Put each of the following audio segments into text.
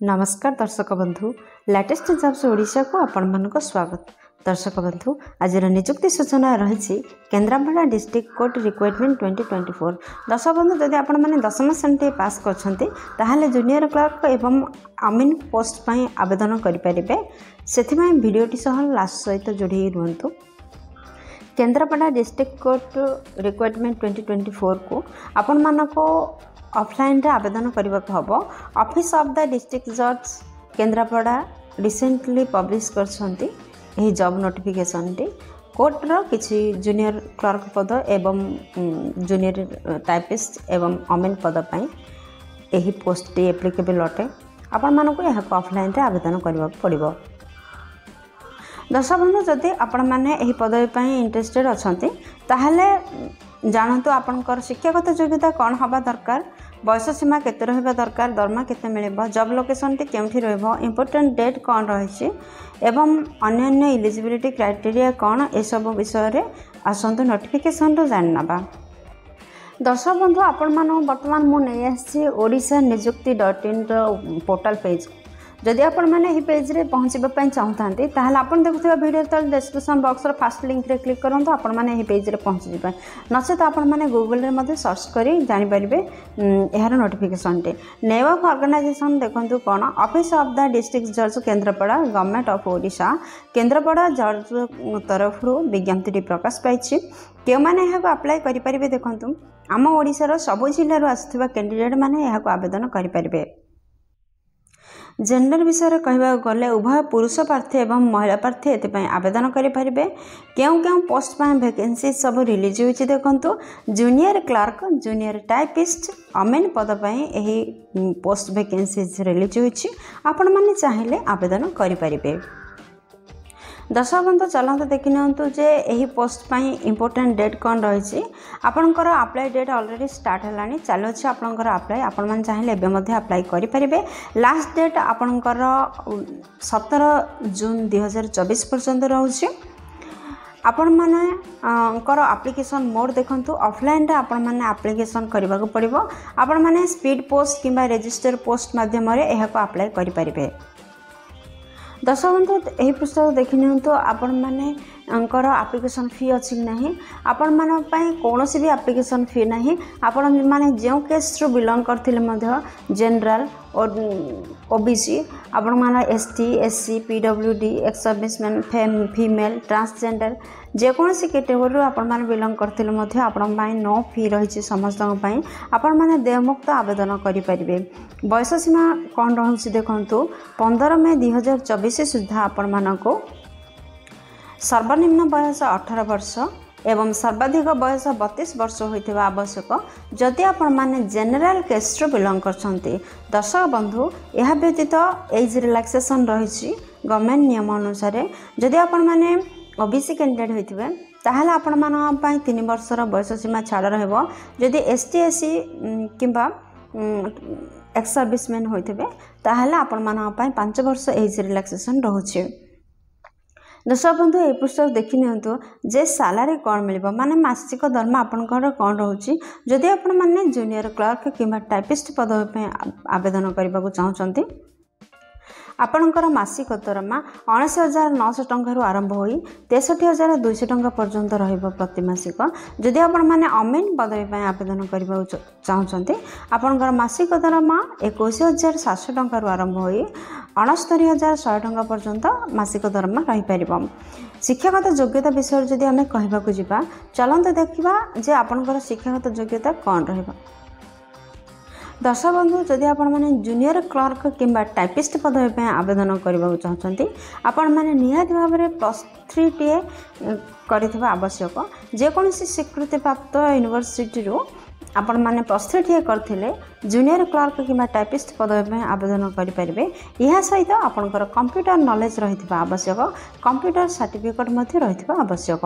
नमस्कार दर्शक बंधु लेटेस्ट जॉब्स ओडिशा को आपण मानक स्वागत। दर्शक बंधु आज निजुक्ति सूचना रही केन्द्रापड़ा डिस्ट्रिक्ट कोर्ट रिक्वायरमेंट 2024। दर्शक बंधु जदि आपण मैंने 10वीं श्रेणी पास कर जूनियर क्लर्क एवं अमीन पोस्ट पर आवेदन करेंगे से भिडटी सह लास्ट सहित जोड़ी रुहतु। केन्द्रापड़ा डिस्ट्रिक्ट कोर्ट रिक्वायरमेंट 2024 को आपण मानक ऑफलाइन रे आवेदन करने को हम। ऑफिस ऑफ द डिस्ट्रिक्ट जज केन्द्रापड़ा रिसेंटली पब्लिश करछंती एही जॉब नोटिफिकेशन टी कोर्टर किसी जूनियर क्लर्क पद एवं जूनियर टाइपिस्ट एवं अमीन पद पर यही पोस्ट टी एप्लिकेबल अटे। आपण मानक यह ऑफलाइन रे आवेदन करने पड़ो। दर्शक बंधु जदि आपण मैंने यही पदवी पर इंटरेस्टेड अच्छे ताहले जानतु आपनकर शिक्षागत योग्यता कौन हवा दरकार, बयस सीमा केते रहिबा दरकार, दरमा केते मिलिबो, जॉब लोकेशन टी केमठी रहइबो, इंपोर्टेंट डेट कौन रहिछि एवं अन्य एलिजिबिलिटी क्राइटेरिया कौन ए सब विषय रे आसंतु नोटिफिकेशन रो जान नबा। दर्शक बंधु आपण मानो वर्तमान मु नै आछि ओडिशा निजुक्ति.in रो पोर्टल पेज। जदि आपण मैंने यही पेज रे पहुँचापी चाहते ताहले आपण देखुवा वीडियो तले description box row first link रे क्लिक करंतु आपण मैंने यही पेज रे पहुँच जिबा। नचेत आपण मैंने गूगल रे मध्ये सर्च करी जानि परिबे एहार नोटिफिकेशन टे। नेम ऑफ ऑर्गेनाइजेशन देखंतु कोन ऑफिस ऑफ द डिस्ट्रिक्ट जज केन्द्रापड़ा गवर्नमेंट ऑफ ओडिशा केन्द्रापड़ा जज तरफ विज्ञप्ति प्रकाश पाई। के माने यहां अप्लाई करि परिबे देखंतु आम ओडिसा रो सब जिल्ला रो आसथिबा कैंडिडेट माने यहां आवेदन करि परिबे। जेंडर विषय कहवा गले उभय पुरुष प्रार्थी एवं महिला प्रार्थी एपाई आवेदन करें। क्यों पोस्ट पर वैकेंसी सब रिलीज होती देखु। जूनियर क्लर्क जूनियर टाइपिस्ट अमीन पद पर यही पोस्ट वैकेंसी रिलीज होती आपण मैंने चाहिए आवेदन करें। दर्शक बंधु चलते देखि नियंतु जे यही पोस्ट पर इंपोर्टेंट डेट कौन रही। आपणकर अप्लाई डेट ऑलरेडी स्टार्ट है चलो अच्छे आपणकर अप्लाई आपण मैंने चाहिए एवं अप्लाई करें। लास्ट डेट आपणकर 17 जून 2024 पर्यंत रोचे। आपण मानकर एप्लिकेशन मोड देखंतु ऑफलाइन रे आपण माने एप्लिकेशन करबा को पड़िबो। आपण माने स्पीड पोस्ट किंबा रजिस्टर पोस्ट माध्यम रे एहा को अप्लाई करि परिबे। दर्शक बंधु यही पुस्तक देखि नियंतु आपण माने अंकर एप्लिकेशन फी अछि नहीं। आपण माने पई कोनोसी भी एप्लिकेशन फी नहीं। आपण माने जेउ केस रो बिलोंग करथिले मध्य जनरल और ओबीसी आपण माने ST SC PWD ex serviceman female transgender जेकोसी कैटेगरी आपण माने बिलोंग करथिले मध्य आपण पई नो फी रही समस्त पई आपण माने देयमुक्त आवेदन करि परिबे। बयस सीमा कोन रहउछि देखंतु 15 मई 2024 सुधा आपण मानको सर्वनिम्न बयस 18 वर्ष एवं सर्वाधिक बयस 32 वर्ष होइथिबा आवश्यक जदि आपण माने जनरल केस रो बिलोंग करछंती। दर्शक बंधु यह व्यतीत एज रिलैक्सेशन रही गवर्नमेंट नियम अनुसार जदि आपण माने ओबीसी कैंडिडेट होइथिबे ताहले आपण मान पई 3 वर्षर बयस सीमा छाड़ रहबो। जदि एसटी एससी किंबा एक्स सर्विसमैन होइथिबे ताहले आपण मान पई 5 वर्ष एज रिलैक्सेशन रहउछि। दर्शक बंधु ये पुस्तक देखि नियंतु जे सैलरी कौन मिलिबो माने मासिक दरमा आपनकर कौन रहउछि। जदि आपण माने जूनियर क्लर्क किंबा टाइपिस्ट पदवी पे आवेदन करबा को चाहउछंती आपणकर मासिक दरमा 19,900 टंका आरंभ होई 63,200 टंका पर्यंत रहिबो प्रति मासिक। जदि आपण माने अमीन पदवी पे आवेदन करबा चाहउछंती आपणकर मासिक दरमा 21,700 टंका आरंभ होई 69,100 टंका पर्यंत मासिक दरमा रही परिबो। शिक्षागत योग्यता विषय जदि आमे कहबा को जिबा चलंत देखिबा जे आपणकर शिक्षागत योग्यता कौन रहिबो। दर्शक बंधु जदि आपण माने जूनियर क्लर्क किंबा टाइपिस्ट पदवी पे आवेदन करबा चाहछंती आपण माने निहाती भाव में +3 टीए करिथिबा आवश्यक। जे कोनसी स्वीकृति प्राप्त यूनिवर्सिटी रो आपण माने +3 टीए करथिले जूनियर क्लर्क किंबा टाइपिस्ट पदवी पे आवेदन करि परिबे। यह सहित आपणकर कंप्यूटर नॉलेज रहिथिबा आवश्यक, कंप्यूटर सर्टिफिकेट मध्ये रहिथिबा आवश्यक।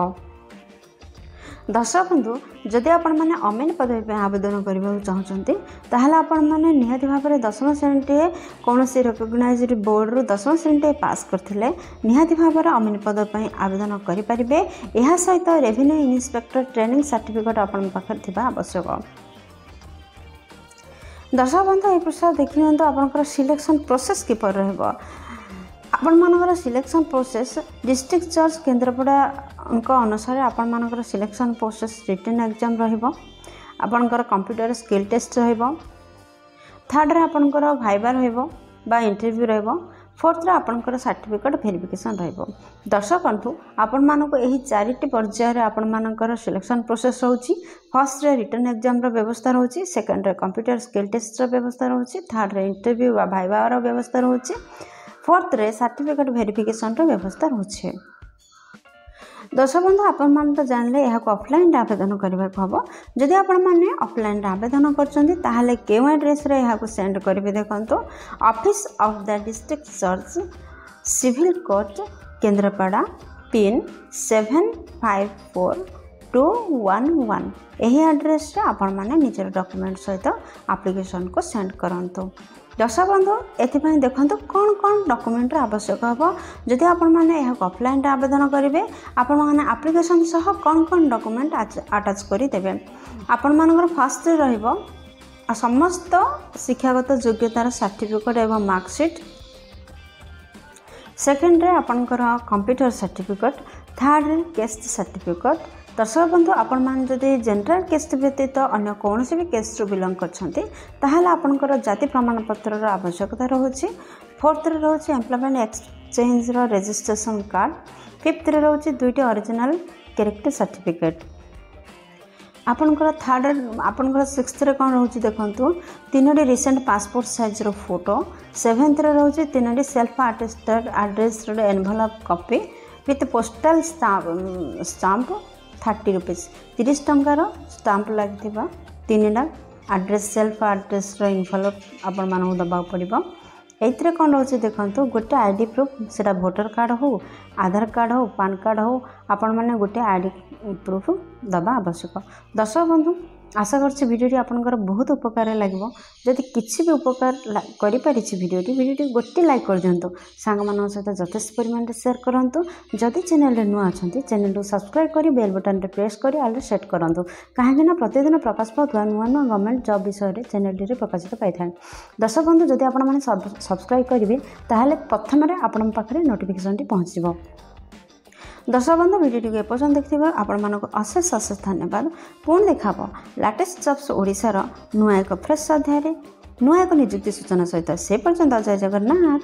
दर्शक बंधु जदि आपण माने अमीन पदवी पे आवेदन करबा चाहछंती ताहले आपण माने निहाती भाव में 10वीं श्रेणी कोनोसी रिकॉग्नाइज्ड बोर्ड रो 10वीं श्रेणी पास करथिले निहाती भाव में अमीन पदवी पे आवेदन करि परिबे। एहा सहित रेवेन्यू इंस्पेक्टर ट्रेनिंग सर्टिफिकेट आपण पाखर थिबा आवश्यक। दर्शक बंधु ये पृष्ठ देखि नियंतु आपनकर सिलेक्शन प्रोसेस किपर रहबो आपण मानकर सिलेक्शन प्रोसेस डिस्ट्रिक्ट जज केन्द्रापड़ा अनुसार आपण मानकर सिलेक्शन प्रोसेस रिटन एग्जाम रहबो आपनकर कंप्यूटर स्किल टेस्ट रहबो थर्ड रे आपनकर भाइबा रहबो बा इंटरव्यू रहबो फोर्थ रे आपनकर सर्टिफिकेट वेरिफिकेशन रहबो दर्शक बंधु आपण मानको एही चारिटी पर्याय रे आपण मानकर सिलेक्शन प्रोसेस होउची फर्स्ट रे रिटन एग्जाम रो व्यवस्था रहउची सेकंड रे कंप्यूटर स्किल टेस्ट रो व्यवस्था रहउची थर्ड रे इंटरव्यू बा भाइबा रो व्यवस्था रहउची फोर्थ रे सर्टिफिकेट वेरिफिकेशन रो व्यवस्था रहउची दर्शक बंधु आपण मान तो जानले यह ऑफलाइन आवेदन करबा को हबो जदि आपण माने ऑफलाइन आवेदन करचंदी ताहाले केउ एड्रेस रे यह सेंड करबे देखंतो ऑफिस ऑफ द डिस्ट्रिक्ट जज सिविल कोर्ट केन्द्रापड़ा पिन 754211 एही एड्रेस रे आपण माने निजर डॉक्यूमेंट सहित एप्लिकेशन को सेंड करंतो दर्शक बंधु एथिपाई देखंतु कौन कौन डॉक्यूमेंट आवश्यक हम जदि आपण माने यह ऑफलाइन आवेदन करेंगे आपण माने एप्लिकेशन सह कौन कौन डॉक्यूमेंट अटैच करि देबे आपण मानकर फर्स्ट रहइबो समस्त शिक्षागत योग्यतार सर्टिफिकेट एवं मार्कशीट सेकेंड रे आपनकर कंप्यूटर सर्टिफिकेट थर्ड रे केस्ट सर्टिफिकेट दर्शक बंधु आपण मान जदि जनरल केस्ट व्यतीत अन्य कौन भी केस्ट बिलंग करछंती ताहाले आपनकर जाति प्रमाण पत्र रो आवश्यकता रहउची फोर्थ रे रहउची एम्प्लॉयमेंट एक्सचेंज रो रजिस्ट्रेशन कार्ड फिफ्थ रे रहउची दुईटी ओरिजिनल कैरेक्टर सर्टिफिकेट आपनकर थर्ड आपनकर सिक्स्थ रे कोन रहउची देखंतु तीनोटी रिसेंट पासपोर्ट साइज रो फोटो सेवेंथ रे रहउची तीनोटी सेल्फ अटेस्टेड एड्रेस रो envelope copy with postal stamp 30 rupees 30 टंकार स्टाम्प लगी तीनटा एड्रेस सेल्फ एड्रेस इनभलप आपण मानक दबा पड़ो ये कौन रोचे देखो गोटे आईडी प्रूफ से भोटर कार्ड हो आधार कार्ड हो पान कार्ड हो आपण मैंने गोटे आईडी प्रूफ दबा आवश्यक दर्शक बंधु आशा करछि भिडियोटी आपनकर बहुत उपकार लगे जदि किसी भी उपकार करि भिडियोटी गोटे लाइक कर दिंतु सांग मान सहित यथेष परिमाण शेयर करूँ जदि चैनल नुआ अच्छा चैनल को सब्सक्राइब कर बेल बटन प्रेस कर आल सेट करूँ कहीं प्रतिदिन प्रकाश पाऊा नुआ नुआ गवर्नमेंट जॉब विषय चैनल प्रकाशित पाई था दर्शक बंधु जदि आपण मैंने सब्सक्राइब करेंगे ताहले प्रथम आपण पाखे नोटिफिकेशन पहुँच दर्शक बंधु भिडियो एपर्यंत देखिए आपण मानक अशेष अशेष धन्यवाद पुणी देखा लेटेस्ट जॉब्स ओडिशार नुआ एक फ्रेश अध्याय नुआ एक निजुक्ति सूचना सहित से पर्यंत जय जगन्नाथ।